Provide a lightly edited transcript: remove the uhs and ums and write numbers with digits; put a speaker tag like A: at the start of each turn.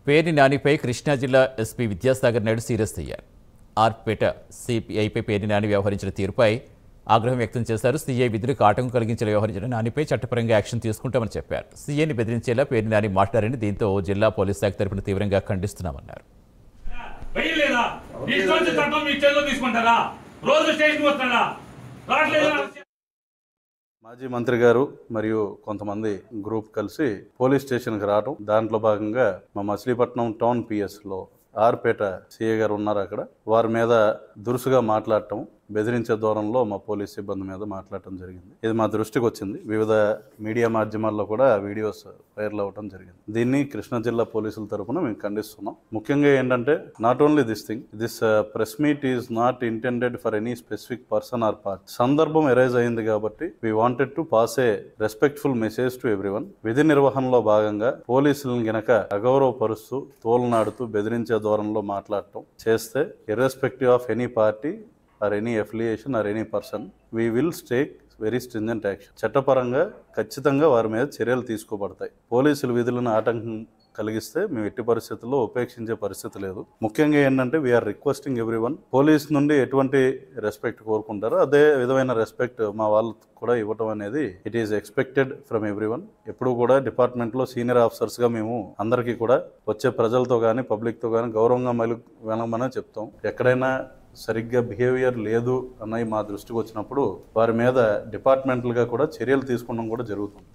A: పేర్ని నానిపై కృష్ణా జిల్లా SP Vidyasagar Naidu serious అయ్యారు. ఆర్పేట సిపిఐపై పేర్ని నాని వ్యవహరించిన తీరుపై ఆగ్రహం వ్యక్తం చేశారు. సీఐ విధులకు ఆటంకం కలిగించేలా వ్యవహరించిన నానిపై చట్టపరంగా యాక్షన్ తీసుకుంటామని చెప్పారు. సీఐని బెదిరించేలా పేర్ని నాని మాట్లాడారని, దీంతో జిల్లా పోలీస్ శాఖ తరపున తీవ్రంగా ఖండిస్తున్నామన్నారు.
B: మాజీ మంత్రి గారు మరియు కొంతమంది గ్రూప్ కలిసి పోలీస్ స్టేషన్కి రావడం, దాంట్లో భాగంగా మా మచిలీపట్నం టౌన్ పిఎస్లో ఆర్పేట సిఐ గారు ఉన్నారు. అక్కడ వారి మీద దురుసుగా మాట్లాడటం, బెదిరించే దూరంలో మా పోలీస్ సిబ్బంది మీద మాట్లాడటం జరిగింది. ఇది మా దృష్టికి వచ్చింది. వివిధ మీడియా మాధ్యమాల్లో కూడా వీడియోస్ వైరల్ అవ్వడం జరిగింది. దీన్ని కృష్ణా జిల్లా పోలీసుల తరఫున మేము ఖండిస్తున్నాం. ముఖ్యంగా ఏంటంటే, not only this press meet is not intended for any specific person are part. సందర్భం ఎరైజ్ అయింది కాబట్టి we wanted to pass A respectful message to everyone. విధి నిర్వహణలో భాగంగా పోలీసులను గనక అగౌరవపరుస్తూ, తోలనాడుతూ, బెదిరించే దూరంలో మాట్లాడటం చేస్తే, irrespective of any party or any affiliation or any person, we will take very stringent action. చట్టపరంగా ఖచ్చితంగా వారి మీద చర్యలు తీసుకోబడతాయి. పోలీసుల విధులను ఆటంకం కలిగిస్తే మేము ఎట్టి పరిస్థితుల్లో ఉపేక్షించే పరిస్థితి లేదు. ముఖ్యంగా ఏంటంటే, వీఆర్ రిక్వెస్టింగ్ ఎవ్రీవన్, పోలీస్ నుండి ఎటువంటి రెస్పెక్ట్ కోరుకుంటారో అదే విధమైన రెస్పెక్ట్ మా వాళ్ళు కూడా ఇవ్వటం అనేది it is expected from everyone. ఎప్పుడు కూడా డిపార్ట్మెంట్లో సీనియర్ ఆఫీసర్స్గా మేము అందరికీ కూడా వచ్చే ప్రజలతో కానీ పబ్లిక్తో కానీ గౌరవంగా వెళ్ళమనే చెప్తాం. ఎక్కడైనా సరిగ్గా బిహేవియర్ లేదు అన్నవి మా దృష్టికి వచ్చినప్పుడు వారి మీద డిపార్ట్మెంటల్గా కూడా చర్యలు తీసుకోవడం కూడా జరుగుతుంది.